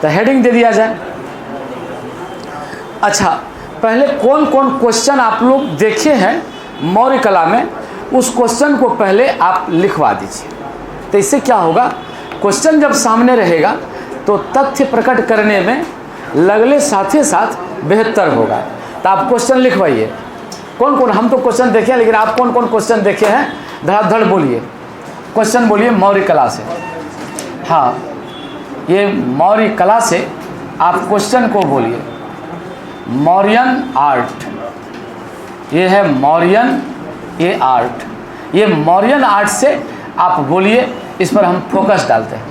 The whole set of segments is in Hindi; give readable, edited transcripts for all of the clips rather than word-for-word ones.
तो हेडिंग दे दिया जाए। अच्छा, पहले कौन कौन क्वेश्चन आप लोग देखे हैं मौर्य कला में, उस क्वेश्चन को पहले आप लिखवा दीजिए। तो इससे क्या होगा, क्वेश्चन जब सामने रहेगा तो तथ्य प्रकट करने में लगले साथ ही साथ बेहतर होगा। तो आप क्वेश्चन लिखवाइए, कौन कौन, हम तो क्वेश्चन देखे हैं, लेकिन आप कौन कौन क्वेश्चन देखे हैं धड़ाधड़ बोलिए, क्वेश्चन बोलिए मौर्य कला से। हाँ, ये मौर्य कला से आप क्वेश्चन को बोलिए। मौर्यन आर्ट, ये है मौर्यन, ये आर्ट, ये मौर्यन आर्ट से आप बोलिए, इस पर हम फोकस डालते हैं।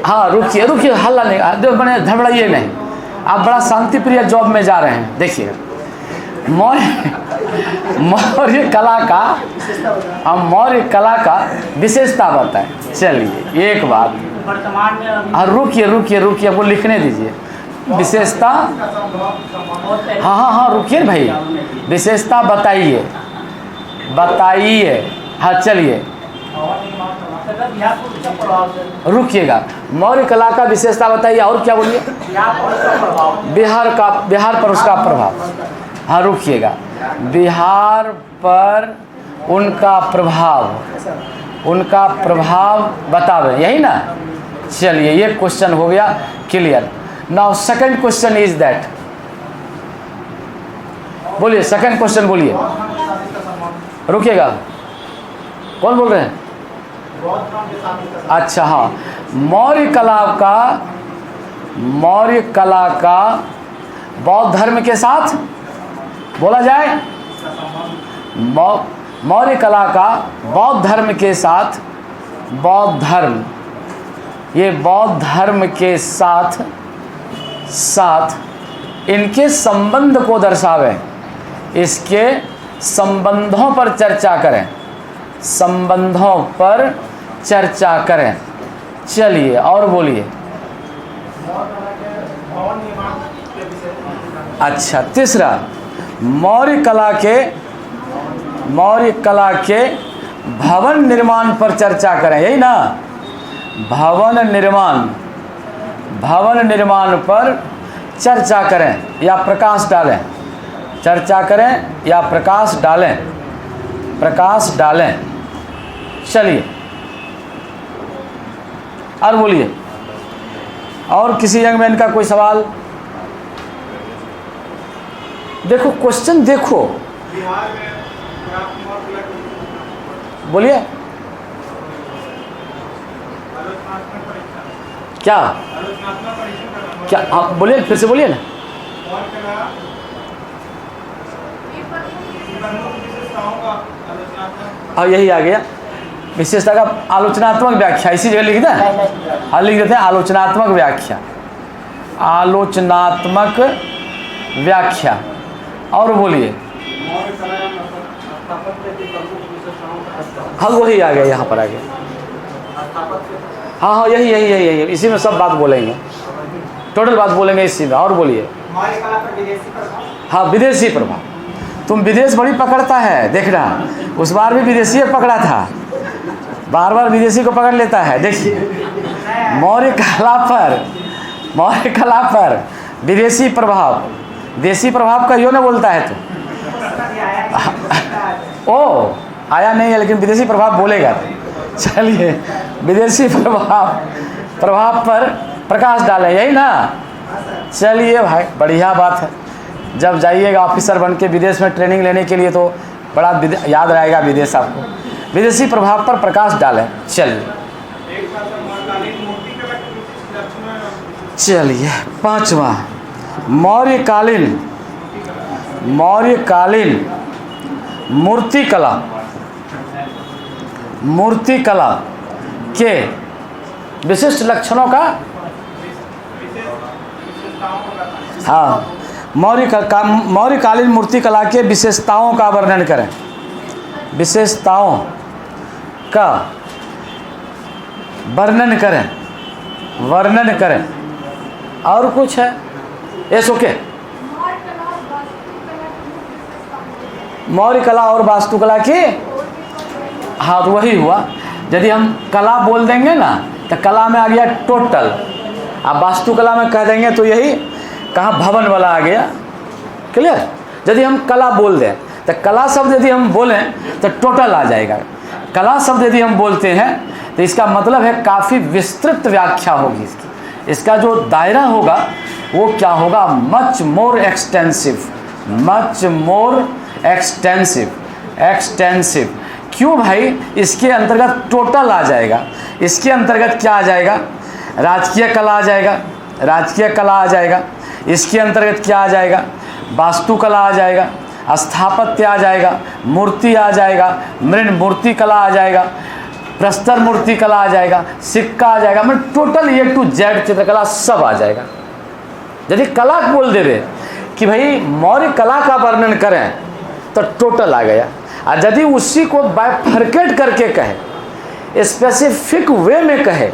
हाँ रुकिए रुकिए, हल्ला नहीं, बने धड़बड़ाइए नहीं, आप बड़ा शांति प्रिय जॉब में जा रहे हैं। देखिए मौर्य कला का, हम मौर्य कला का विशेषता बताएं। चलिए एक बात, हाँ रुकिए रुकिए रुकिए, वो लिखने दीजिए विशेषता। हाँ हाँ हाँ रुकिए भाई, विशेषता बताइए बताइए। हाँ चलिए रुकिएगा, मौर्य कला का विशेषता बताइए, और क्या बोलिए? बिहार पर उसका प्रभाव। हाँ रुकिएगा, बिहार पर उनका प्रभाव बतावे, यही ना। चलिए ये क्वेश्चन हो गया clear. Now second question is that, बोलिए सेकंड क्वेश्चन बोलिए। रुकिएगा, कौन बोल रहे हैं? अच्छा हाँ, मौर्य कला का बौद्ध धर्म के साथ बोला जाए, मौर्य कला का बौद्ध धर्म के साथ, बौद्ध धर्म, ये बौद्ध धर्म के साथ इनके संबंध को दर्शावे, इसके संबंधों पर चर्चा करें, संबंधों पर चर्चा करें। चलिए और बोलिए। अच्छा तीसरा, मौर्य कला के भवन निर्माण पर चर्चा करें, यही ना। भवन निर्माण पर चर्चा करें या प्रकाश डालें, चर्चा करें या प्रकाश डालें। चलिए और बोलिए। और किसी यंग मैन का कोई सवाल? देखो क्वेश्चन देखो, बोलिए क्या क्या, आप बोलिए, फिर से बोलिए ना। हाँ यही आ गया, विशेषता का आलोचनात्मक व्याख्या, इसी जगह लिख दें। हाँ लिख देते हैं आलोचनात्मक व्याख्या, आलोचनात्मक व्याख्या। और बोलिए। हाँ वही आ गया, यहाँ पर आ गया। हाँ हाँ यही इसी में सब बात बोलेंगे, टोटल बात बोलेंगे इसी में। और बोलिए। हाँ विदेशी प्रभाव, तुम विदेश बड़ी पकड़ता है, देखना उस बार भी विदेशी पकड़ा था, बार बार विदेशी को पकड़ लेता है। देखिए मौर्य कला पर विदेशी प्रभाव, देशी प्रभाव का यो ना बोलता है तो ओ आया नहीं है, लेकिन विदेशी प्रभाव बोलेगा। चलिए विदेशी प्रभाव पर प्रकाश डालें, यही ना। चलिए भाई बढ़िया बात है, जब जाइएगा ऑफिसर बन के विदेश में ट्रेनिंग लेने के लिए तो बड़ा याद रहेगा विदेश आपको। विदेशी प्रभाव पर प्रकाश डालें। चलिए पांचवा, मौर्यकालीन मूर्तिकला के विशिष्ट लक्षणों का, हाँ मौर्यकालीन मूर्तिकला के विशेषताओं का वर्णन करें, विशेषताओं का वर्णन करें। और कुछ है? Yes okay. मौर्य कला और वास्तुकला की, हाँ तो वही हुआ। यदि हम कला बोल देंगे ना, तो कला में आ गया टोटल। अब वास्तुकला में कह देंगे तो यही कहाँ भवन वाला आ गया। क्लियर? यदि हम कला बोल दें तो कला शब्द यदि हम बोलें तो टोटल आ जाएगा। कला शब्द यदि हम बोलते हैं तो इसका मतलब है काफ़ी विस्तृत व्याख्या होगी इसकी। इसका जो दायरा होगा वो क्या होगा? Much more extensive, much more extensive. क्यों भाई? इसके अंतर्गत टोटल आ जाएगा। इसके अंतर्गत क्या आ जाएगा? राजकीय कला आ जाएगा, राजकीय कला आ जाएगा। इसके अंतर्गत क्या आ जाएगा? वास्तुकला आ जाएगा, स्थापत्य आ जाएगा, मूर्ति आ जाएगा, मृण मूर्ति कला आ जाएगा, प्रस्तर मूर्ति कला आ जाएगा, सिक्का आ जाएगा, मतलब टोटल A to Z चित्रकला सब आ जाएगा। यदि कला बोल देवे कि भाई मौर्य कला का वर्णन करें तो टोटल आ गया। और यदि उसी को बाइफरकेट करके कहे, स्पेसिफिक वे में कहे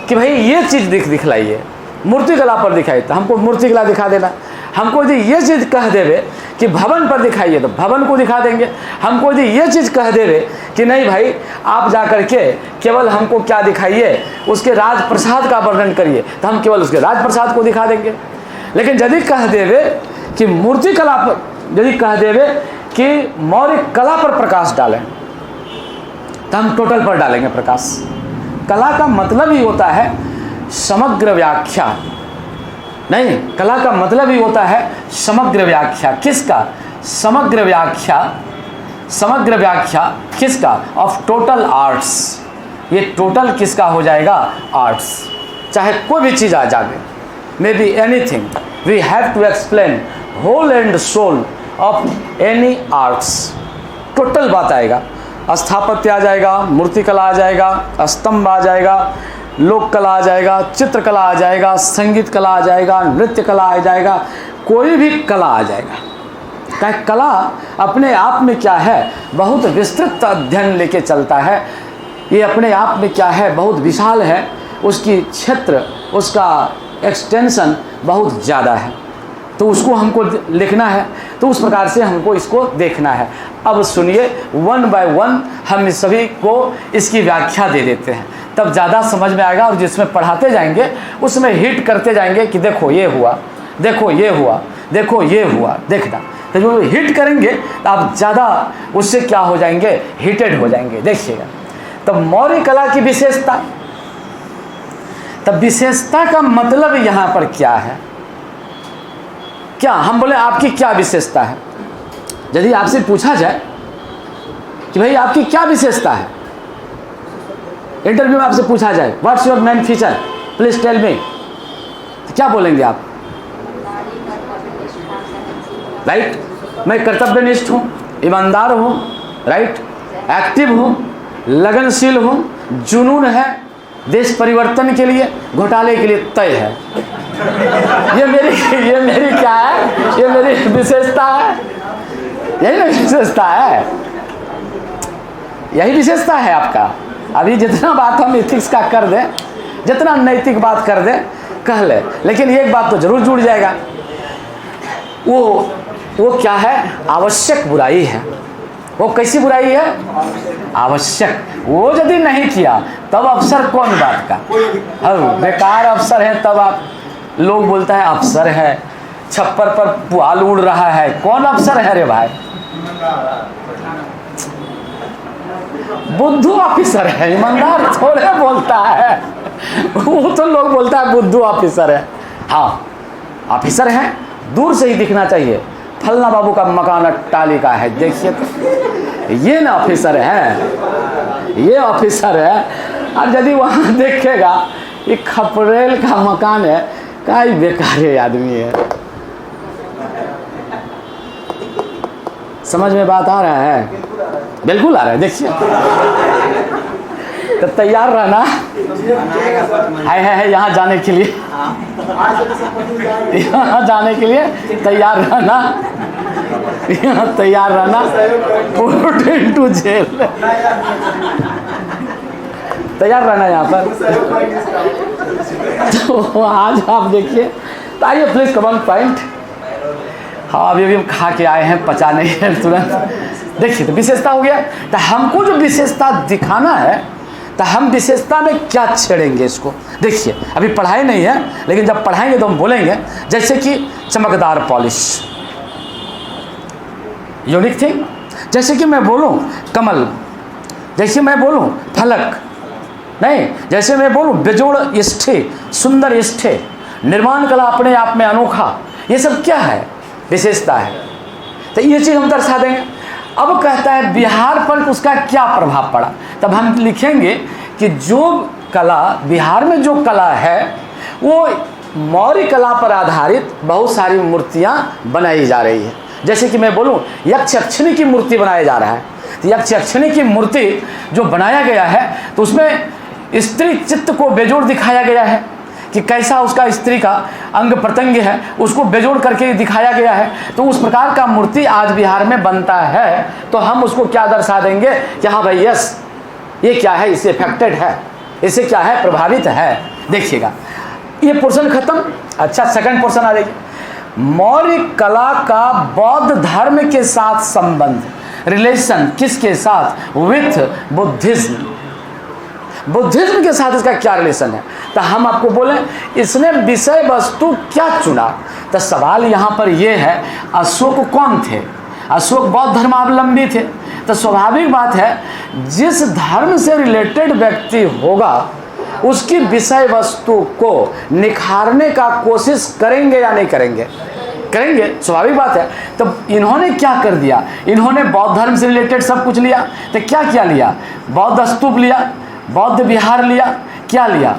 कि भाई ये चीज़ दिखलाइए, मूर्ति कला पर दिखाई तो हमको मूर्ति कला दिखा देना। हमको यदि ये चीज़ कह देवे कि भवन पर दिखाइए तो भवन को दिखा देंगे। हमको यदि ये चीज़ कह देवे कि नहीं भाई आप जा कर के केवल हमको क्या दिखाइए, उसके राजप्रसाद का वर्णन करिए, तो हम केवल उसके राजप्रसाद को दिखा देंगे। लेकिन यदि कह देवे कि मूर्ति कला पर, यदि कह देवे कि मौर्य कला पर प्रकाश डालें तो हम टोटल पर डालेंगे प्रकाश। कला का मतलब ही होता है समग्र व्याख्या। नहीं, कला का मतलब ही होता है समग्र व्याख्या। किसका? समग्र व्याख्या। समग्र व्याख्या किसका? Of total arts. ये टोटल किसका हो जाएगा? आर्ट्स। चाहे कोई भी चीज़ आ जाए, may be anything, we have to explain whole and soul of any arts. Total बात आएगा। स्थापत्य आ जाएगा, मूर्ति कला आ जाएगा, स्तंभ आ जाएगा, लोक कला आ जाएगा, चित्रकला आ जाएगा, संगीत कला आ जाएगा, नृत्य कला आ जाएगा, कोई भी कला आ जाएगा। क्या कला अपने आप में क्या है? बहुत विस्तृत अध्ययन लेके चलता है। ये अपने आप में क्या है? बहुत विशाल है। उसकी क्षेत्र, उसका एक्सटेंशन बहुत ज़्यादा है। तो उसको हमको लिखना है, तो उस प्रकार से हमको इसको देखना है। अब सुनिए, वन बाय वन हम सभी को इसकी व्याख्या दे देते हैं, तब ज़्यादा समझ में आएगा। और जिसमें पढ़ाते जाएंगे उसमें हिट करते जाएंगे कि देखो ये हुआ, देखो ये हुआ, देखो ये हुआ, देखना। तो जो हिट करेंगे तो आप ज़्यादा उससे क्या हो जाएंगे? हिटेड हो जाएंगे। देखिएगा, तब मौर्य कला की विशेषता, तब विशेषता का मतलब यहाँ पर क्या है? क्या हम बोले आपकी क्या विशेषता है? यदि आपसे पूछा जाए कि भाई आपकी क्या विशेषता है, इंटरव्यू में आपसे पूछा जाए what's your main feature, please tell me, तो क्या बोलेंगे आप? राइट? मैं कर्तव्यनिष्ठ हूँ, ईमानदार हूँ, राइट, एक्टिव हूँ, लगनशील हूँ, जुनून है, देश परिवर्तन के लिए, घोटाले के लिए तय है। ये मेरी क्या है? ये मेरी विशेषता है। यही ना विशेषता है, यही विशेषता है आपका। अभी जितना बात हम एथिक्स का कर दें, जितना नैतिक बात कर दें, कह ले, लेकिन एक बात तो जरूर जुड़ जाएगा, वो क्या है? आवश्यक बुराई है। वो कैसी बुराई है? आवश्यक। वो यदि नहीं किया तब अफसर कौन बात का? बेकार अफसर है, तब आप लोग बोलता है अफसर है, छप्पर पर पुआल उड़ रहा है, कौन अफसर है रे भाई? बुद्धू ऑफिसर है, ईमानदार थोड़े बोलता है। वो तो लोग बोलता है बुद्धू ऑफिसर है। हाँ, ऑफिसर है, दूर से ही दिखना चाहिए, फलना बाबू का मकान अट्टाली का है, देखिए तो ये ना ऑफिसर है, ये ऑफिसर है। और यदि वहाँ देखेगा ये खपरेल का मकान है, का बेकार आदमी है। समझ में बात आ रहा है? बिल्कुल आ रहा है। देखिए, तो तैयार रहना है यहाँ जाने के लिए, यहाँ जाने के लिए तैयार रहना, यहाँ तैयार रहना, पुट इनटू जेल, तैयार रहना यहाँ पर। तो आज आप देखिए, तो आइए प्लीज कम ऑन पॉइंट। हाँ, अभी हम खा के आए हैं, पचा नहीं है तुरंत। देखिए, तो विशेषता हो गया। तो हमको जो विशेषता दिखाना है, तो हम विशेषता में क्या छेड़ेंगे इसको, देखिए अभी पढ़ाई नहीं है, लेकिन जब पढ़ाएंगे तो हम बोलेंगे। जैसे कि चमकदार पॉलिश, यूनिक थिंग। जैसे कि मैं बोलूं कमल, जैसे मैं बोलूं फलक, नहीं, जैसे मैं बोलूं बेजोड़ स्ठे, सुंदर स्ठे, निर्माण कला अपने आप में अनोखा, ये सब क्या है, विशेषता है। तो ये चीज़ हम दर्शा देंगे। अब कहता है बिहार पर उसका क्या प्रभाव पड़ा, तब हम लिखेंगे कि जो कला बिहार में जो कला है वो मौर्य कला पर आधारित बहुत सारी मूर्तियाँ बनाई जा रही है। जैसे कि मैं बोलूँ यक्ष यक्षिणी की मूर्ति बनाया जा रहा है, तो यक्ष यक्षिणी की मूर्ति जो बनाया गया है तो उसमें स्त्री चित्त को बेजोड़ दिखाया गया है कि कैसा उसका स्त्री का अंग प्रत्यंग है, उसको बेजोड़ करके दिखाया गया है। तो उस प्रकार का मूर्ति आज बिहार में बनता है, तो हम उसको क्या दर्शा देंगे कि हाँ भाई यस, ये क्या है, इससे अफेक्टेड है, इससे क्या है, प्रभावित है। देखिएगा ये पोर्शन खत्म। अच्छा, सेकंड पोर्शन आ जाइए। मौर्य कला का बौद्ध धर्म के साथ संबंध, रिलेशन किसके साथ, विथ बुद्धिज्म। बुद्धिज्म के साथ इसका क्या रिलेशन है, तो हम आपको बोलें इसने विषय वस्तु क्या चुना। तो सवाल यहाँ पर यह है, अशोक कौन थे, अशोक बौद्ध धर्मावलंबी थे। तो स्वाभाविक बात है जिस धर्म से रिलेटेड व्यक्ति होगा उसकी विषय वस्तु को निखारने का कोशिश करेंगे या नहीं करेंगे, करेंगे, स्वाभाविक बात है। तो इन्होंने क्या कर दिया, इन्होंने बौद्ध धर्म से रिलेटेड सब कुछ लिया। तो क्या क्या लिया, बौद्ध स्तूप लिया, बौद्ध विहार लिया, क्या लिया,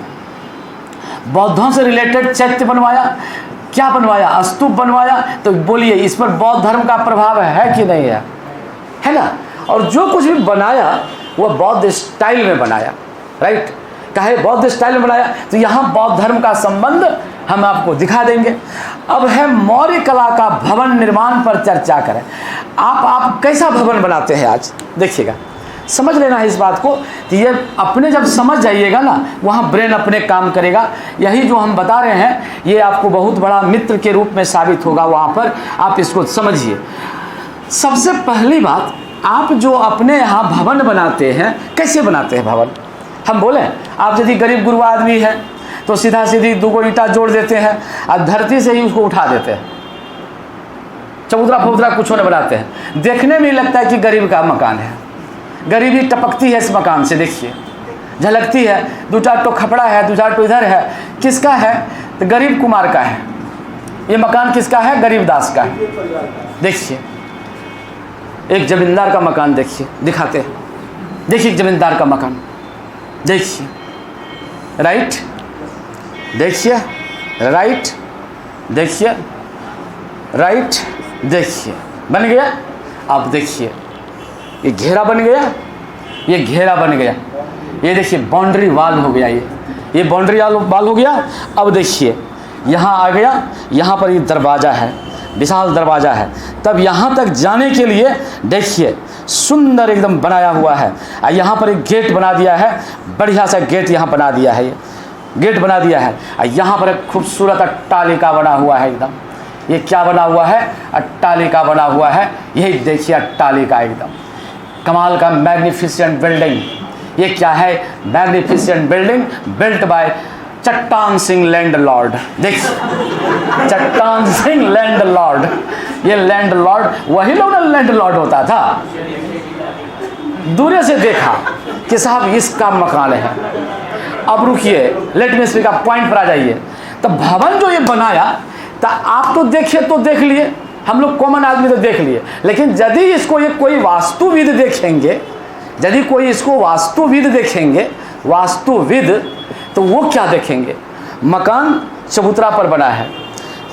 बौद्धों से रिलेटेड चैत्य बनवाया, क्या बनवाया, स्तूप बनवाया। तो बोलिए इस पर बौद्ध धर्म का प्रभाव है कि नहीं है, है ना। और जो कुछ भी बनाया वह बौद्ध स्टाइल में बनाया, राइट, कहे बौद्ध स्टाइल में बनाया। तो यहाँ बौद्ध धर्म का संबंध हम आपको दिखा देंगे। अब है मौर्य कला का भवन निर्माण पर चर्चा करें। आप कैसा भवन बनाते हैं आज, देखिएगा, समझ लेना है इस बात को। कि ये अपने जब समझ जाइएगा ना, वहाँ ब्रेन अपने काम करेगा। यही जो हम बता रहे हैं ये आपको बहुत बड़ा मित्र के रूप में साबित होगा, वहाँ पर आप इसको समझिए। सबसे पहली बात, आप जो अपने यहाँ भवन बनाते हैं, कैसे बनाते हैं भवन। हम बोले आप यदि गरीब गुरबा आदमी है तो सीधा सीधी 2 ईंटा जोड़ देते हैं और धरती से ही उसको उठा देते हैं, चबूतरा फबूतरा कुछ नहीं बनाते हैं। देखने में ही लगता है कि गरीब का मकान है, गरीबी टपकती है इस मकान से, देखिए झलकती है। 2-4 तो खपड़ा है, 2-4 तो इधर है, किसका है, तो गरीब कुमार का है। ये मकान किसका है, गरीबदास का है। देखिए एक जमींदार का मकान, देखिए दिखाते हैं, देखिए जमींदार का मकान, देखिए राइट, देखिए राइट, देखिए राइट, देखिए बन गया। अब देखिए ये घेरा बन गया, ये घेरा बन गया, ये देखिए बाउंड्री वाल हो गया, ये बाउंड्री वाल हो गया। अब देखिए यहाँ आ गया, यहाँ पर ये दरवाज़ा है, विशाल दरवाज़ा है। तब यहाँ तक जाने के लिए देखिए सुंदर एकदम बनाया हुआ है। और यहाँ पर एक गेट बना दिया है, बढ़िया सा गेट यहाँ बना दिया है, ये गेट बना दिया है। और यहाँ पर एक खूबसूरत अट्टालिका बना हुआ है एकदम। ये क्या बना हुआ है, अट्टालिका बना हुआ है। यही देखिए अट्टालिका एकदम कमाल का मैग्निफिसेंट बिल्डिंग। ये क्या है, मैग्निफिसेंट बिल्डिंग बिल्ट बाय चट्टान सिंह लैंडलॉर्ड। देखिए चट्टान सिंह लैंडलॉर्ड, ये लैंडलॉर्ड वही लोग ना लैंडलॉर्ड होता था। दूर से देखा कि साहब इसका मकान है। अब रुकिए, लेट मी स्पीक, आप पॉइंट पर आ जाइए। तो भवन जो ये बनाया, तो आप तो देखिए, तो देख लिए, हम लोग कॉमन आदमी तो देख लिए, लेकिन यदि इसको ये कोई वास्तुविद देखेंगे, यदि कोई इसको वास्तुविद देखेंगे, वास्तुविद, तो वो क्या देखेंगे, मकान चबूतरा पर बना है,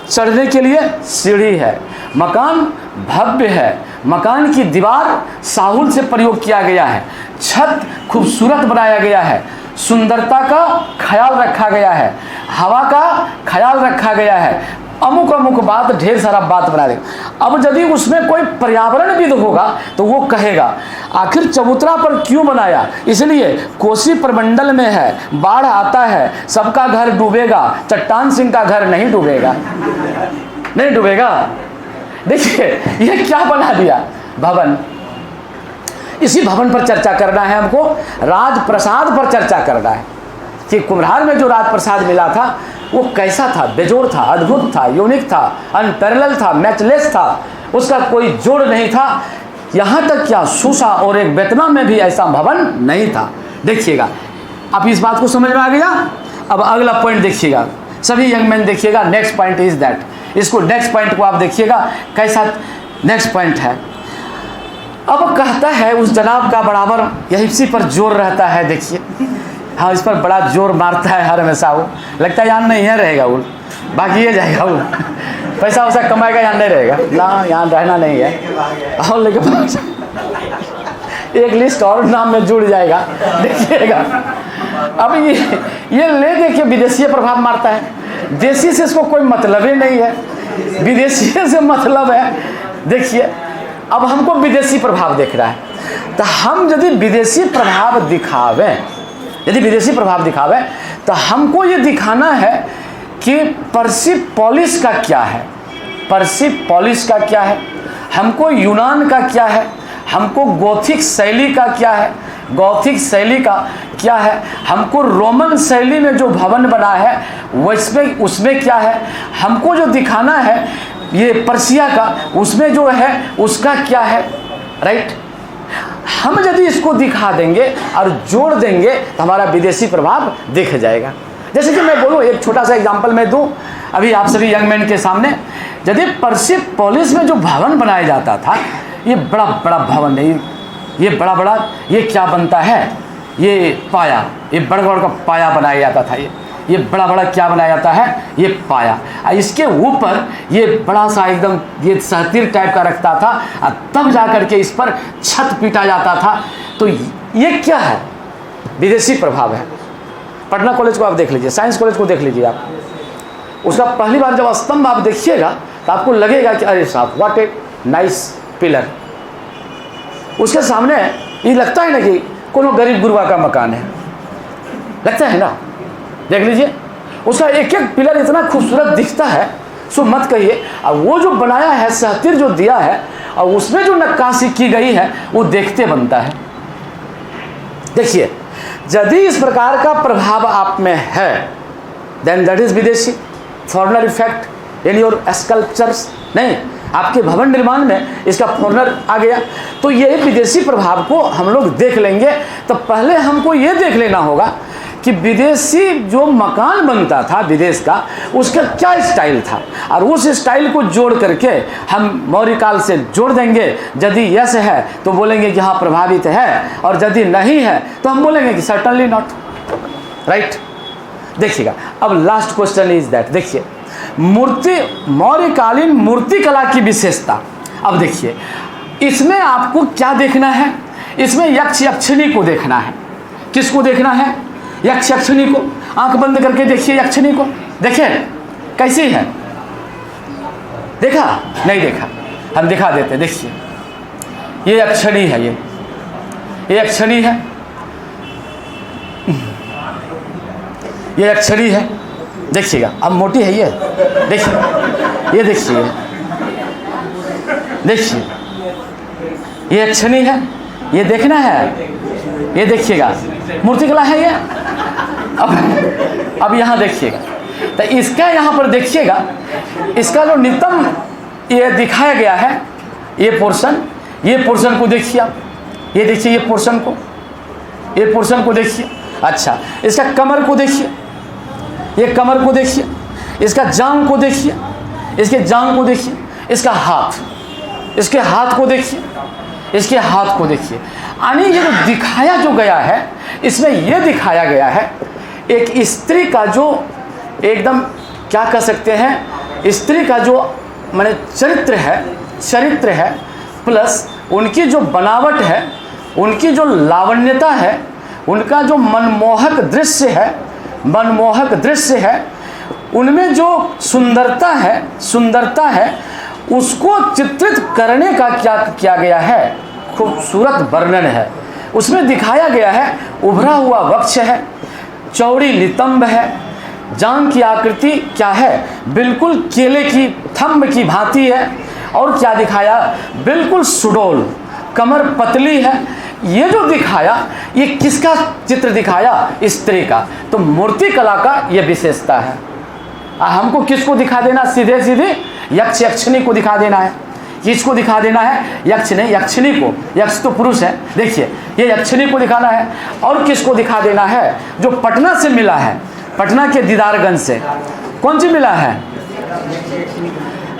चढ़ने के लिए सीढ़ी है, मकान भव्य है, मकान की दीवार साहुल से प्रयोग किया गया है, छत खूबसूरत बनाया गया है, सुंदरता का ख्याल रखा गया है, हवा का ख्याल रखा गया है, अमुक अमुक बात, ढेर सारा बात बना देगा। अब यदि उसमें कोई पर्यावरणविद होगा तो वो कहेगा आखिर चबूतरा पर क्यों बनाया, इसलिए कोसी प्रमंडल में है, बाढ़ आता है, सबका घर डूबेगा, चट्टान सिंह का घर नहीं डूबेगा, नहीं डूबेगा। देखिए ये क्या बना दिया भवन, इसी भवन पर चर्चा करना है हमको, राजप्रसाद पर चर्चा करना है कि कुम्हार में जो राजप्रसाद मिला था वो कैसा था, बेजोड़ था, अद्भुत था, यूनिक था, अनपैरेलल था, मैचलेस था, उसका कोई जोड़ नहीं था। यहाँ तक क्या सूसा और एक वियतनाम में भी ऐसा भवन नहीं था। देखिएगा, आप इस बात को समझ में आ गया। अब अगला पॉइंट देखिएगा, सभी यंग मैन देखिएगा। नेक्स्ट पॉइंट इज दैट, इसको नेक्स्ट पॉइंट को आप देखिएगा कैसा नेक्स्ट पॉइंट है। अब कहता है उस जनाब का बराबर यही इसी पर जोर रहता है। देखिए, हाँ, इस पर बड़ा जोर मारता है हर हमेशा। वो लगता है यहाँ नहीं है रहेगा, वो बाकी ये जाएगा, वो पैसा वैसा कमाएगा, यहाँ नहीं रहेगा ना, यहाँ रहना नहीं है। और लेकिन एक लिस्ट और नाम में जुड़ जाएगा, देखिएगा। अब ये ले दे के विदेशी प्रभाव मारता है, देशी से इसको कोई मतलब ही नहीं है, विदेशी से मतलब है। देखिए, अब हमको विदेशी प्रभाव देख रहा है, तो हम यदि विदेशी प्रभाव दिखावें, तो हमको ये दिखाना है कि पर्सिपोलिस का क्या है, पर्सिपोलिस का क्या है, हमको यूनान का क्या है, हमको गोथिक शैली का क्या है, गौथिक शैली का क्या है, हमको रोमन शैली में जो भवन बना है वैसमें उसमें क्या है, हमको जो दिखाना है ये पर्सिया का उसमें जो है उसका क्या है, राइट। हम यदि इसको दिखा देंगे और जोड़ देंगे तो हमारा विदेशी प्रभाव दिख जाएगा। जैसे कि मैं बोलूँ, एक छोटा सा एग्जांपल मैं दूँ अभी आप सभी यंग मैन के सामने। यदि पर्सिपोलिस में जो भवन बनाया जाता था, ये बड़ा बड़ा भवन है, ये बड़ा बड़ा, ये क्या बनता है, ये पाया, ये बड़ा बड़ा का पाया बनाया जाता था। ये बड़ा बड़ा क्या बनाया जाता है, ये पाया। इसके ऊपर ये बड़ा सा एकदम ये सहतीर टाइप का रखता था, और तब जा करके इस पर छत पीटा जाता था। तो ये क्या है, विदेशी प्रभाव है। पटना कॉलेज को आप देख लीजिए, साइंस कॉलेज को देख लीजिए आप, उसका पहली बार जब स्तंभ आप देखिएगा तो आपको लगेगा कि अरे साहब व्हाट ए नाइस पिलर। उसके सामने ये लगता है ना कि कोनो गरीब गुरबा का मकान है, लगता है ना। देख लीजिए, उसका एक एक पिलर इतना खूबसूरत दिखता है, सो मत कहिए। और वो जो बनाया है, सहतीर जो दिया है और उसमें जो नक्काशी की गई है वो देखते बनता है। देखिए, यदि इस प्रकार का प्रभाव आप में है, देन दैट इज विदेशी, foreigner effect in your sculptures. नहीं, आपके भवन निर्माण में इसका फॉरेनर आ गया, तो ये विदेशी प्रभाव को हम लोग देख लेंगे। तो पहले हमको ये देख लेना होगा कि विदेशी जो मकान बनता था विदेश का, उसका क्या स्टाइल था, और उस स्टाइल को जोड़ करके हम मौर्य काल से जोड़ देंगे। यदि यस है तो बोलेंगे कि हाँ प्रभावित है, और यदि नहीं है तो हम बोलेंगे कि सर्टनली नॉट, राइट। देखिएगा, अब लास्ट क्वेश्चन इज दैट। देखिए, मूर्ति, मौर्यकालीन मूर्ति कला की विशेषता। अब देखिए, इसमें आपको क्या देखना है, इसमें यक्ष यक्षिणी को देखना है। किसको देखना है, यक्ष यक्षिणी को। आंख बंद करके देखिए यक्षिणी को, देखिए कैसी है, देखा नहीं देखा, हम दिखा देते। देखिए, ये यक्षिणी है, ये यक्षिणी है, ये यक्षिणी है। देखिएगा, अब मोटी है ये, देखिए, ये देखिए, देखिए ये यक्षिणी है, ये देखना है, ये देखिएगा मूर्तिकला है ये। अब यहाँ देखिएगा, तो इसका यहाँ पर देखिएगा, इसका जो नितंब ये दिखाया गया है, ये पोर्शन को देखिए आप, ये देखिए, ये पोर्शन को देखिए। अच्छा, इसका कमर को देखिए, ये कमर को देखिए, इसका जांग को देखिए, इसके जांग को देखिए, इसका हाथ, इसके हाथ को देखिए, इसके हाथ को देखिए। यानी ये जो दिखाया जो गया है, इसमें ये दिखाया गया है एक स्त्री का जो एकदम क्या कह सकते हैं, स्त्री का जो माने चरित्र है, प्लस उनकी जो बनावट है, उनकी जो लावण्यता है, उनका जो मनमोहक दृश्य है, उनमें जो सुंदरता है, उसको चित्रित करने का क्या किया गया है, खूबसूरत वर्णन है। उसमें दिखाया गया है उभरा हुआ वक्ष है, चौड़ी नितंब है, जांघ की आकृति क्या है, बिल्कुल केले की थंब की भांति है। और क्या दिखाया, बिल्कुल सुडौल, कमर पतली है, ये जो दिखाया, ये किसका चित्र दिखाया? स्त्री का। तो मूर्ति कला का ये विशेषता है। हमको किसको दिखा देना? सीधे सीधे यक्ष यक्षिणी को दिखा देना है। किसको दिखा देना है? यक्ष ने यक्षिणी को। यक्ष तो पुरुष है, देखिए ये यक्षिणी को दिखाना है। और किसको दिखा देना है? जो पटना से मिला है, पटना के दीदारगंज से। कौन सी मिला है?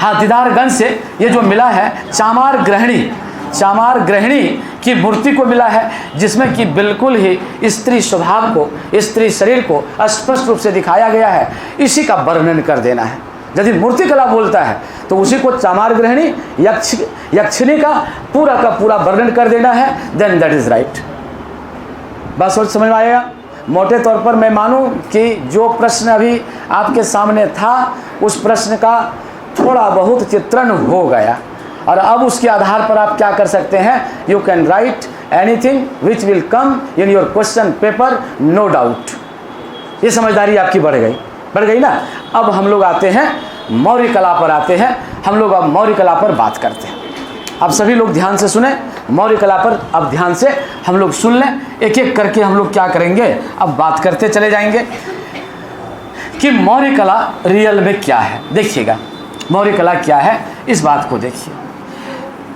हाँ, दीदारगंज से ये जो मिला है चामार ग्रहणी, चामार ग्रहणी की मूर्ति को मिला है, जिसमें कि बिल्कुल ही स्त्री स्वभाव को, स्त्री शरीर को स्पष्ट रूप से दिखाया गया है। इसी का वर्णन कर देना है। यदि मूर्ति कला बोलता है तो उसी को चामार ग्रहणी यक्षिणी का पूरा वर्णन कर देना है। Then that is right. बस सोच समझ में आएगा। मोटे तौर पर मैं मानूं कि जो प्रश्न अभी आपके सामने था उस प्रश्न का थोड़ा बहुत चित्रण हो गया, और अब उसके आधार पर आप क्या कर सकते हैं? You can write anything which will come in your question paper, no doubt. ये समझदारी आपकी बढ़ गई ना। अब हम लोग आते हैं मौर्य कला पर, आते हैं हम लोग अब मौर्य कला पर बात करते हैं। अब सभी लोग ध्यान से सुने, मौर्य कला पर अब ध्यान से हम लोग सुन लें। एक एक करके हम लोग क्या करेंगे, अब बात करते चले जाएंगे कि मौर्य कला रियल में क्या है। देखिएगा मौर्य कला क्या है, इस बात को देखिए।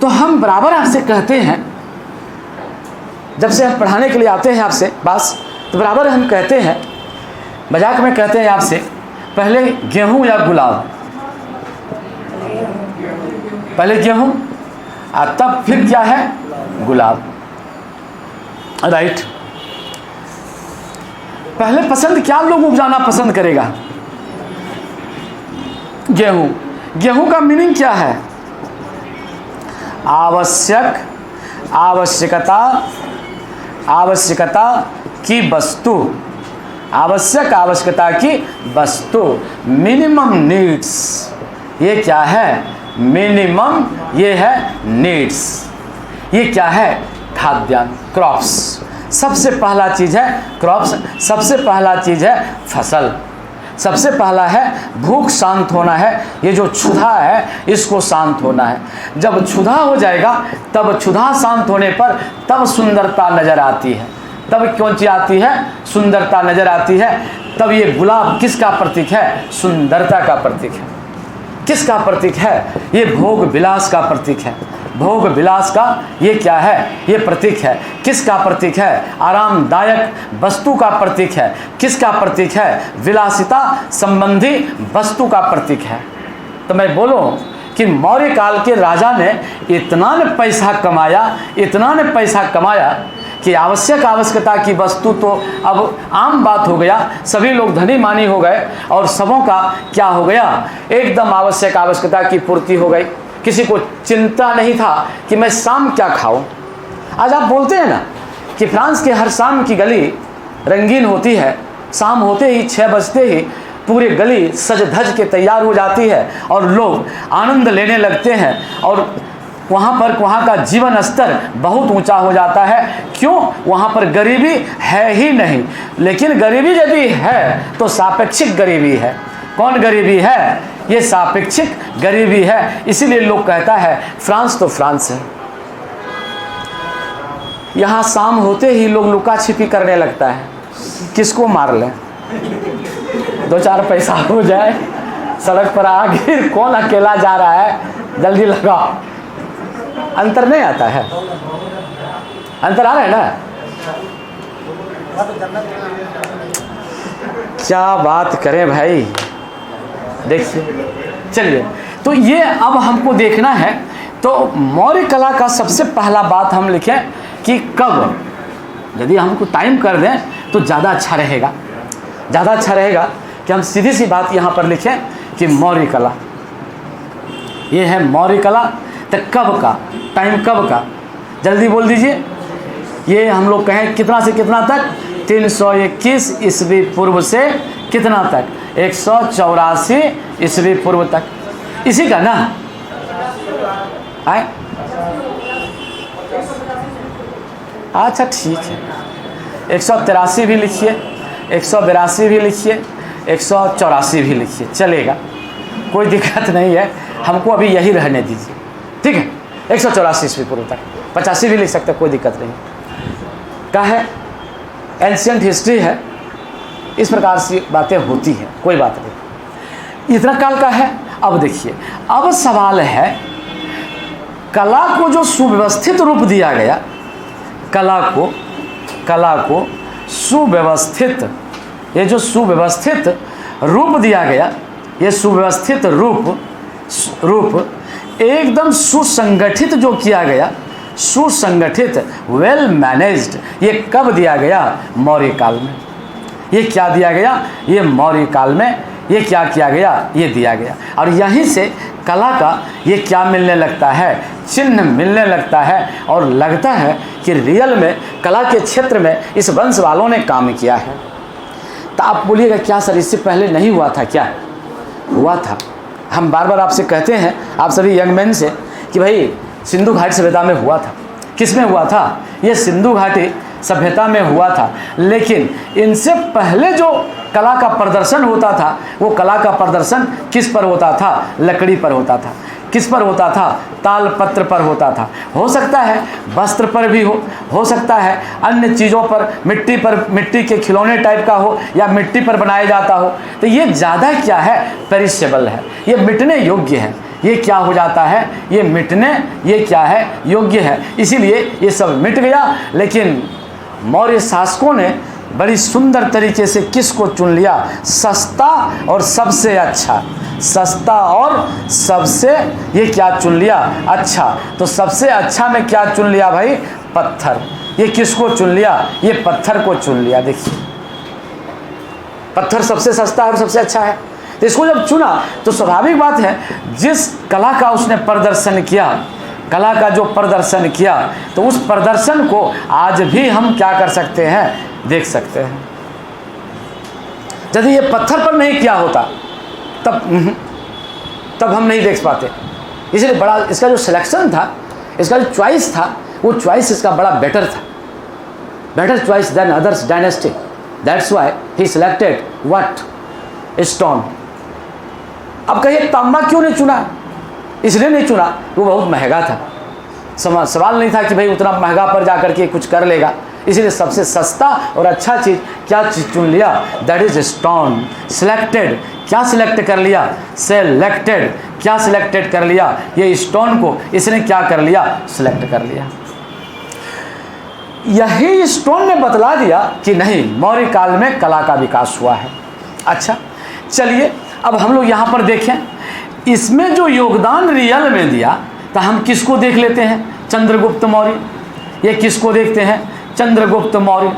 तो हम बराबर आपसे कहते हैं, जब से हम पढ़ाने के लिए आते हैं आपसे पास, तो बराबर हम कहते हैं, मजाक में कहते हैं आपसे, पहले गेहूं या गुलाब? पहले गेहूं और तब फिर क्या है? गुलाब। राइट। पहले पसंद क्या लोग उपजाना पसंद करेगा? गेहूं। गेहूं का मीनिंग क्या है? आवश्यकता की वस्तु, आवश्यकता की वस्तु, मिनिमम नीड्स। ये क्या है? मिनिमम, ये है नीड्स। ये क्या है? खाद्यान्न, क्रॉप्स। सबसे पहला चीज़ है क्रॉप्स, सबसे पहला चीज़ है फसल, सबसे पहला है भूख शांत होना है। ये जो क्षुधा है इसको शांत होना है। जब क्षुधा हो जाएगा तब क्षुधा शांत होने पर तब सुंदरता नज़र आती है। तब कौन सी आती है? सुंदरता नज़र आती है। तब ये गुलाब किसका प्रतीक है? सुंदरता का प्रतीक है। किसका प्रतीक है? ये भोग विलास का प्रतीक है। भोग विलास का ये क्या है? ये प्रतीक है। किसका प्रतीक है? आरामदायक वस्तु का प्रतीक है। किसका प्रतीक है? विलासिता संबंधी वस्तु का प्रतीक है। तो मैं बोलूं कि मौर्य काल के राजा ने इतना न पैसा कमाया कि आवश्यकता की वस्तु तो अब आम बात हो गया। सभी लोग धनी मानी हो गए और सबों का क्या हो गया? एकदम आवश्यकता की पूर्ति हो गई। किसी को चिंता नहीं था कि मैं शाम क्या खाऊं। आज आप बोलते हैं ना कि फ्रांस के हर शाम की गली रंगीन होती है। शाम होते ही 6 बजते ही पूरी गली सज धज के तैयार हो जाती है और लोग आनंद लेने लगते हैं, और वहाँ का जीवन स्तर बहुत ऊंचा हो जाता है। क्यों? वहाँ पर गरीबी है ही नहीं। लेकिन गरीबी यदि है तो सापेक्षिक गरीबी है। कौन गरीबी है? ये सापेक्षिक गरीबी है। इसीलिए लोग कहता है फ्रांस तो फ्रांस है। यहाँ शाम होते ही लोग लुका छिपी करने लगता है, किसको मार लें, 2-4 पैसा हो जाए, सड़क पर आगे कौन अकेला जा रहा है, जल्दी लगाओ। अंतर नहीं आता है? अंतर आ रहा है ना? क्या बात करें भाई, देखिए। चलिए, तो ये अब हमको देखना है। तो मौर्य कला का सबसे पहला बात हम लिखें कि कब, यदि हमको टाइम कर दें तो ज़्यादा अच्छा रहेगा। ज़्यादा अच्छा रहेगा कि हम सीधी सी बात यहाँ पर लिखें कि मौर्य कला, ये है मौर्य कला। तो कब का, टाइम कब का, जल्दी बोल दीजिए। ये हम लोग कहें कितना से कितना तक? 321 ईस्वी पूर्व से कितना तक? 184 ईस्वी पूर्व तक। इसी का ना आए? अच्छा ठीक है, 183 भी लिखिए, 182 भी लिखिए, 184 भी लिखिए, चलेगा, कोई दिक्कत नहीं है। हमको अभी यही रहने दीजिए, ठीक है। 184 ईस्वी पूर्व तक, 85 भी लिख सकते, कोई दिक्कत नहीं। का है, एंशियंट हिस्ट्री है, इस प्रकार से बातें होती हैं, कोई बात नहीं, इतना काल का है। अब देखिए, अब सवाल है कला को जो सुव्यवस्थित रूप दिया गया, कला को सुव्यवस्थित, ये जो सुव्यवस्थित रूप दिया गया, ये सुव्यवस्थित रूप एकदम सुसंगठित जो किया गया, सुसंगठित, वेल मैनेज्ड, ये कब दिया गया? मौर्य काल में। ये क्या दिया गया? ये मौर्य काल में ये क्या किया गया? ये दिया गया। और यहीं से कला का ये क्या मिलने लगता है? चिन्ह मिलने लगता है, और लगता है कि रियल में कला के क्षेत्र में इस वंश वालों ने काम किया है। तो आप बोलिएगा क्या सर इससे पहले नहीं हुआ था क्या? हुआ था। हम बार बार आपसे कहते हैं, आप सभी यंग मैन से, कि भाई सिंधु घाटी सभ्यता में हुआ था। किस में हुआ था? ये सिंधु घाटी सभ्यता में हुआ था। लेकिन इनसे पहले जो कला का प्रदर्शन होता था, वो कला का प्रदर्शन किस पर होता था? लकड़ी पर होता था। किस पर होता था? ताल पत्र पर होता था। हो सकता है वस्त्र पर भी हो सकता है अन्य चीज़ों पर, मिट्टी पर, मिट्टी के खिलौने टाइप का हो, या मिट्टी पर बनाया जाता हो। तो ये ज़्यादा क्या है? पेरिशेबल है, ये मिटने योग्य है। ये क्या हो जाता है? ये मिटने, ये क्या है? योग्य है। इसीलिए ये सब मिट गया। लेकिन मौर्य शासकों ने बड़ी सुंदर तरीके से किसको चुन लिया? सस्ता और सबसे अच्छा। सस्ता और सबसे ये क्या चुन लिया? अच्छा। तो सबसे अच्छा में क्या चुन लिया भाई? पत्थर। ये किसको चुन लिया? ये पत्थर को चुन लिया। देखिए, पत्थर सबसे सस्ता और सबसे अच्छा है। तो इसको जब चुना तो स्वाभाविक बात है, जिस कला का उसने प्रदर्शन किया, कला का जो प्रदर्शन किया, तो उस प्रदर्शन को आज भी हम क्या कर सकते हैं? देख सकते हैं। यदि ये पत्थर पर नहीं किया होता तब हम नहीं देख पाते। इसलिए बड़ा इसका जो सिलेक्शन था, इसका जो चॉइस था, वो चॉइस इसका बड़ा बेटर था, better choice than others dynasty. That's why he selected what? Stone. अब कहिए तांबा क्यों नहीं चुना? इसलिए नहीं चुना, वो बहुत महंगा था। सवाल नहीं था कि भाई उतना महंगा पर जा करके कुछ कर लेगा। इसलिए सबसे सस्ता और अच्छा चीज़ क्या चीज़ चुन लिया? That is stone. सिलेक्टेड, क्या सिलेक्ट कर लिया? सेलेक्टेड, क्या सिलेक्टेड कर लिया? ये स्टोन को इसने क्या कर लिया? सिलेक्ट कर लिया। यही स्टोन ने बतला दिया कि नहीं, मौर्य काल में कला का विकास हुआ है। अच्छा, चलिए अब हम लोग यहाँ पर देखें, इसमें जो योगदान रियल में दिया, तो हम किसको देख लेते हैं? चंद्रगुप्त मौर्य। ये किसको देखते हैं? चंद्रगुप्त मौर्य।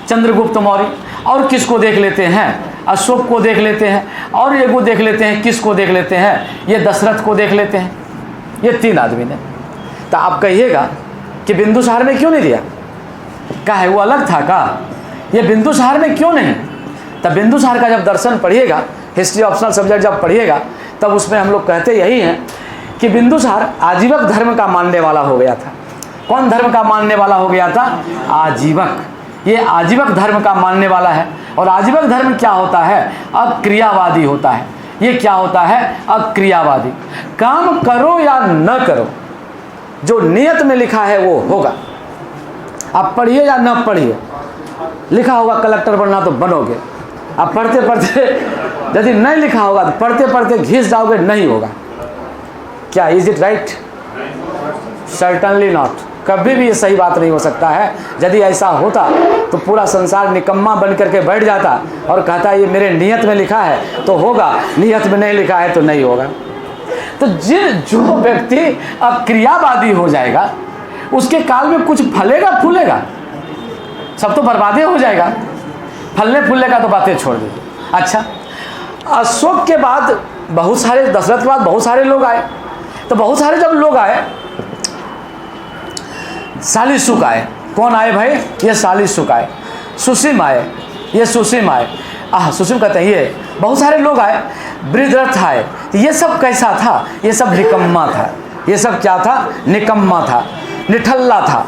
चंद्रगुप्त मौर्य। और किसको देख लेते हैं? अशोक को देख लेते हैं। और ये को देख लेते हैं, किसको देख लेते हैं? ये दशरथ को देख लेते हैं। ये तीन आदमी ने। तो आप कहिएगा कि बिंदुसार में क्यों नहीं दिया? क्या है, वो अलग था का? ये बिंदुसार में क्यों नहीं? तब बिंदुसार का जब दर्शन पढ़िएगा, हिस्ट्री ऑप्शनल सब्जेक्ट जब पढ़िएगा, तब उसमें हम लोग कहते यही हैं कि बिंदुसार आजीवक धर्म का मानने वाला हो गया था। कौन धर्म का मानने वाला हो गया था? आजीवक। ये आजीवक धर्म का मानने वाला है। और आजीवक धर्म क्या होता है? अक्रियावादी होता है। ये क्या होता है? अक्रियावादी। काम करो या न करो, जो नियत में लिखा है वो होगा। आप पढ़िए या न पढ़िए, लिखा होगा कलेक्टर बनना तो बनोगे। आप पढ़ते पढ़ते, यदि नहीं लिखा होगा तो पढ़ते पढ़ते घिस जाओगे, नहीं होगा। क्या is it right? Certainly not. कभी भी ये सही बात नहीं हो सकता है। यदि ऐसा होता तो पूरा संसार निकम्मा बन करके बैठ जाता और कहता ये मेरे नियत में लिखा है तो होगा, नियत में नहीं लिखा है तो नहीं होगा। तो जो व्यक्ति अक्रियावादी हो जाएगा, उसके काल में कुछ फलेगा फूलेगा? सब तो बर्बादी हो जाएगा। फलने फूलने का तो बातें छोड़ दीजिए। अच्छा, अशोक के बाद बहुत सारे, दशरथ के बाद बहुत सारे लोग आए। तो बहुत सारे जब लोग आए, शालीसुक आए। कौन आए भाई? ये शालीसुक आए। सुसीम आए, ये सुसीम आए। सुसीम कहते हैं ये बहुत सारे लोग आए। वृद्धरथ आए। ये सब कैसा था? ये सब निकम्मा था। ये सब क्या था? निकम्मा था, निठल्ला था।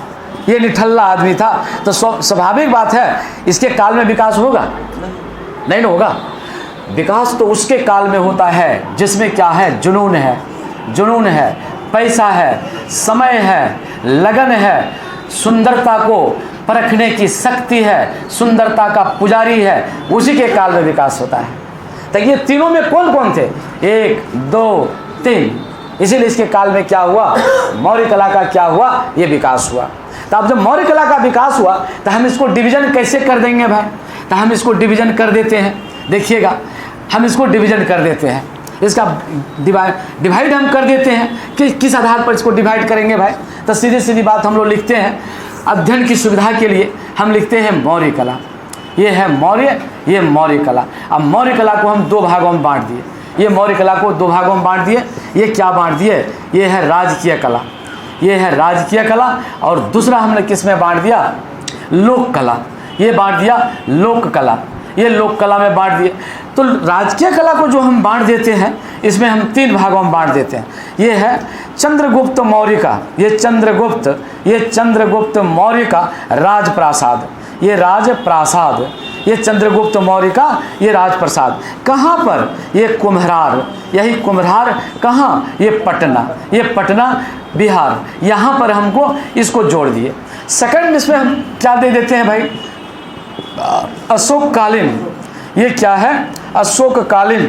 ये निठल्ला आदमी था। तो स्वाभाविक बात है, इसके काल में विकास होगा? नहीं ना होगा। विकास तो उसके काल में होता है जिसमें क्या है? जुनून है, जुनून है, पैसा है, समय है, लगन है, सुंदरता को परखने की शक्ति है, सुंदरता का पुजारी है, उसी के काल में विकास होता है। तो ये तीनों में कौन कौन थे? 1 2 3। इसीलिए इसके काल में क्या हुआ? मौर्य कला का क्या हुआ? ये विकास हुआ। तो अब जब मौर्य कला का विकास हुआ तो हम इसको डिवीजन कैसे कर देंगे भाई? तो हम इसको डिवीजन कर देते हैं। देखिएगा, हम इसको डिवीजन कर देते हैं, इसका डिवाइड हम कर देते हैं कि किस आधार पर इसको डिवाइड करेंगे भाई? तो सीधी सीधी बात हम लोग लिखते हैं, अध्ययन की सुविधा के लिए हम लिखते हैं मौर्य कला। ये है मौर्य, ये मौर्य कला। अब मौर्य कला को हम 2 भागों में बांट दिए। ये मौर्य कला को 2 भागों में बांट दिए। ये क्या बांट दिए? ये है राजकीय कला, ये है राजकीय कला। और दूसरा हमने किस में बांट दिया? लोक कला। ये बांट दिया लोक कला, ये लोक कला में बांट दिए। तो राजकीय कला को जो हम बांट देते हैं, इसमें हम 3 भागों में बांट देते हैं। ये है चंद्रगुप्त मौर्य का, ये चंद्रगुप्त मौर्य का राजप्रासाद, ये राजप्रासाद, ये चंद्रगुप्त मौर्य का ये राजप्रासाद। कहाँ पर? ये कुम्हरार, यही कुम्हरार कहाँ? ये पटना बिहार। यहाँ पर हमको इसको जोड़ दिए। सेकंड इसमें हम क्या दे देते हैं भाई? अशोककालीन। ये क्या है? अशोककालीन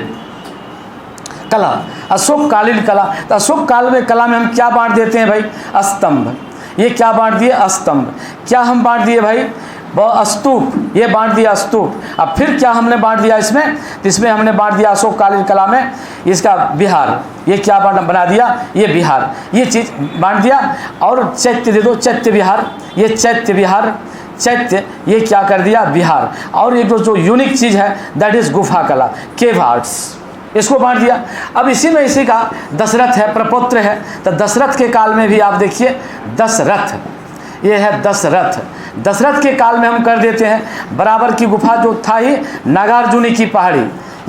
कला, अशोककालीन कला। तो अशोक काल में कला में हम क्या बांट देते हैं भाई? स्तंभ। ये क्या बांट दिए? स्तंभ। क्या हम बांट दिए भाई? स्तूप, ये बांट दिया स्तूप। अब फिर क्या हमने बांट दिया इसमें? इसमें हमने बांट दिया अशोककालीन कला में इसका विहार। ये क्या बना दिया? ये विहार, ये चीज़ बांट दिया। और चैत्य दे दो, चैत्य विहार, ये चैत्य विहार, चैत्य, ये क्या कर दिया? विहार। और एक जो यूनिक चीज़ है दैट इज़ गुफा कला, केव आर्ट्स, इसको बांट दिया। अब इसी में इसी का दशरथ है, प्रपौत्र है। तो दशरथ के काल में भी आप देखिए दशरथ, ये है दशरथ। दशरथ के काल में हम कर देते हैं बराबर की गुफा जो था ही नागार्जुनी की पहाड़ी,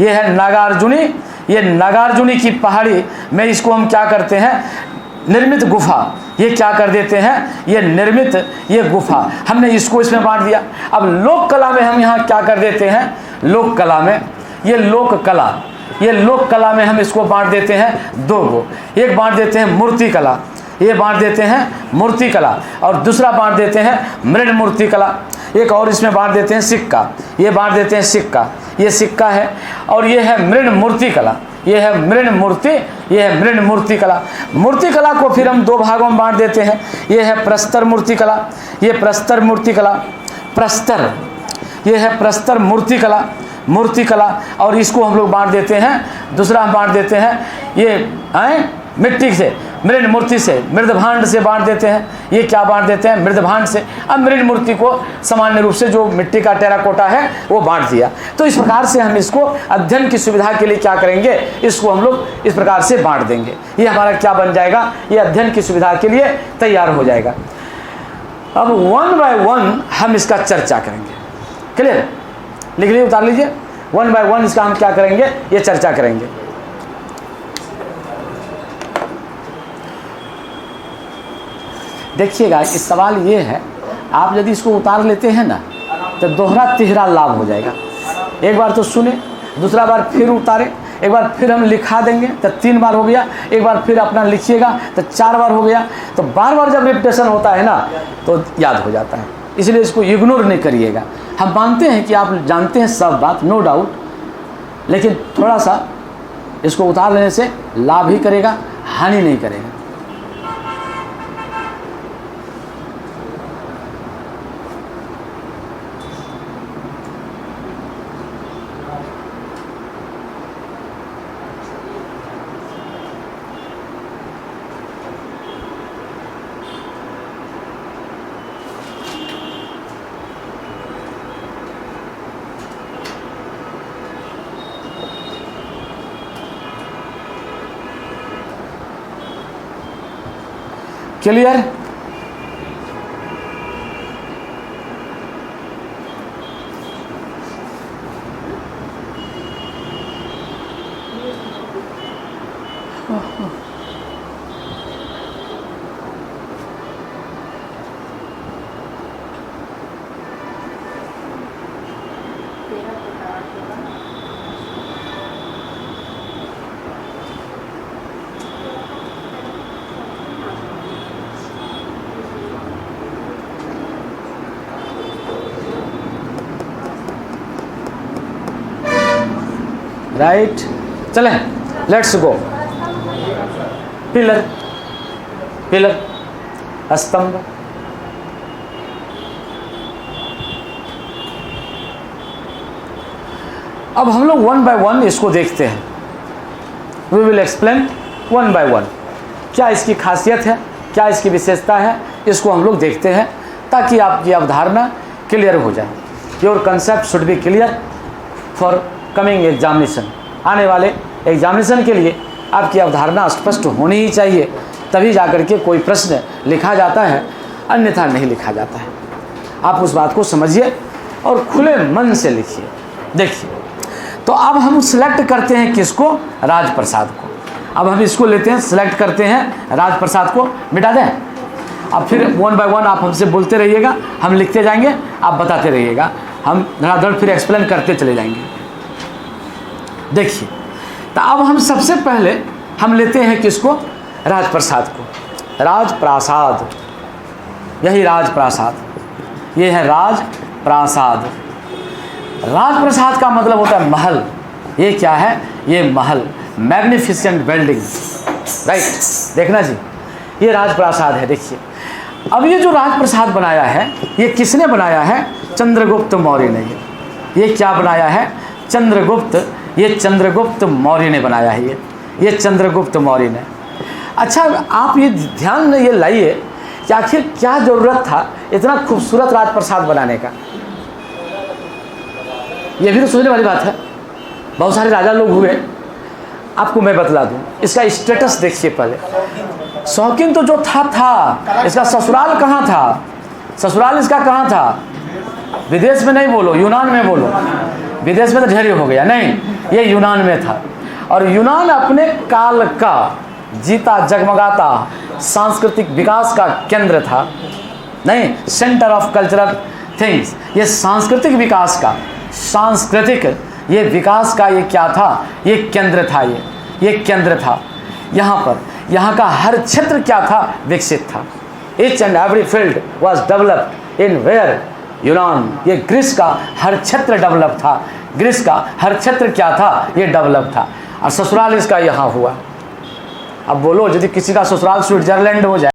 ये है नागार्जुनी, ये नागार्जुनी की पहाड़ी में इसको हम क्या करते हैं? निर्मित गुफा, ये क्या कर देते हैं? ये निर्मित ये गुफा, हमने इसको इसमें बांट दिया। अब लोक कला में हम यहाँ क्या कर देते हैं? लोक कला में, ये लोक कला, ये लोक कला में हम इसको बांट देते हैं 2 गो। एक बांट देते हैं मूर्ति कला, ये बांट देते हैं मूर्ति कला, और दूसरा बांट देते हैं मृण मूर्ति कला। एक और इसमें बांट देते हैं सिक्का, ये बांट देते हैं सिक्का, ये सिक्का है। और ये है मृण मूर्ति कला, ये है मृण मूर्ति, ये है मृण मूर्ति कला। मूर्ति कला को फिर हम 2 भागों में बांट देते हैं। ये है प्रस्तर मूर्ति कला, ये प्रस्तर मूर्ति कला, प्रस्तर, ये है प्रस्तर मूर्ति कला, मूर्ति कला। और इसको हम लोग बांट देते हैं, दूसरा हम बांट देते हैं ये मिट्टी से, मृण मूर्ति से, मृदभांड से बांट देते हैं। ये क्या बांट देते हैं? मृदभांड से। अब मृण मूर्ति को सामान्य रूप से जो मिट्टी का टेराकोटा है वो बांट दिया। तो इस प्रकार से हम इसको अध्ययन की सुविधा के लिए क्या करेंगे? इसको हम लोग इस प्रकार से बांट देंगे। ये हमारा क्या बन जाएगा? ये अध्ययन की सुविधा के लिए तैयार हो जाएगा। अब 1 बाय 1 हम इसका चर्चा करेंगे। क्लियर? लिख लीजिए, उतार लीजिए। 1 बाय 1 इसका हम क्या करेंगे? ये चर्चा करेंगे। देखिएगा, इस सवाल ये है, आप यदि इसको उतार लेते हैं ना तो दोहरा तिहरा लाभ हो जाएगा। एक बार तो सुने, दूसरा बार फिर उतारे, एक बार फिर हम लिखा देंगे तो 3 बार हो गया, एक बार फिर अपना लिखिएगा तो 4 बार हो गया। तो बार बार जब रिपीटेशन होता है ना तो याद हो जाता है, इसलिए इसको इग्नोर नहीं करिएगा। हम मानते हैं कि आप जानते हैं सब बात, नो डाउट, लेकिन थोड़ा सा इसको उतार लेने से लाभ ही करेगा, हानि नहीं करेगा। क्लियर? राइट, चलें, लेट्स गो। पिलर, पिलर, स्तंभ, अब हम लोग वन बाय वन इसको देखते हैं। We will explain one by one, क्या इसकी खासियत है, क्या इसकी विशेषता है, इसको हम लोग देखते हैं ताकि आपकी अवधारणा क्लियर हो जाए। Your concept should be clear for coming examination. आने वाले एग्जामिनेशन के लिए आपकी अवधारणा स्पष्ट होनी ही चाहिए, तभी जाकर के कोई प्रश्न लिखा जाता है, अन्यथा नहीं लिखा जाता है। आप उस बात को समझिए और खुले मन से लिखिए। देखिए, तो अब हम सिलेक्ट करते हैं किसको? राजप्रसाद को। अब हम इसको लेते हैं, सिलेक्ट करते हैं राजप्रसाद को, मिटा दें। अब फिर वन बाय वन आप हमसे बोलते रहिएगा, हम लिखते जाएंगे, आप बताते रहिएगा, हम धड़ाधड़ फिर एक्सप्लेन करते चले जाएंगे। देखिए, तो अब हम सबसे पहले हम लेते हैं किसको? राजप्रसाद को। राजप्रासाद, यही राजप्रासाद, ये है राजप्रासाद। राजप्रासाद का मतलब होता है महल। ये क्या है? ये महल, मैग्निफिसेंट बिल्डिंग, राइट। देखना जी, ये राजप्रासाद है। देखिए, अब ये जो राजप्रासाद बनाया है, ये किसने बनाया है? चंद्रगुप्त मौर्य ने। ये क्या बनाया है? चंद्रगुप्त, ये चंद्रगुप्त मौर्य ने बनाया है। ये चंद्रगुप्त मौर्य ने। अच्छा, आप ये ध्यान में ये लाइए कि आखिर क्या ज़रूरत था इतना खूबसूरत राजप्रासाद बनाने का। ये भी तो सोचने वाली बात है। बहुत सारे राजा लोग हुए, आपको मैं बतला दूं, इसका स्टेटस देखिए पहले। शौकीन तो जो था, इसका ससुराल कहाँ था? ससुराल इसका कहाँ था? विदेश में नहीं बोलो, यूनान में बोलो। विदेश में तो ढेर हो गया, नहीं, ये यूनान में था। और यूनान अपने काल का जीता जगमगाता सांस्कृतिक विकास का केंद्र था, नहीं, सेंटर ऑफ कल्चरल थिंग्स। ये सांस्कृतिक विकास का, सांस्कृतिक ये विकास का ये क्या था? ये केंद्र था। ये केंद्र था। यहाँ पर यहाँ का हर क्षेत्र क्या था? विकसित था। Each and every field was developed in where? Yunan. ये ग्रीस का हर क्षेत्र डेवलप था। ग्रीस का हर क्षेत्र क्या था? ये डेवलप था। और ससुराल इसका यहाँ हुआ। अब बोलो, यदि किसी का ससुराल स्विट्जरलैंड हो जाए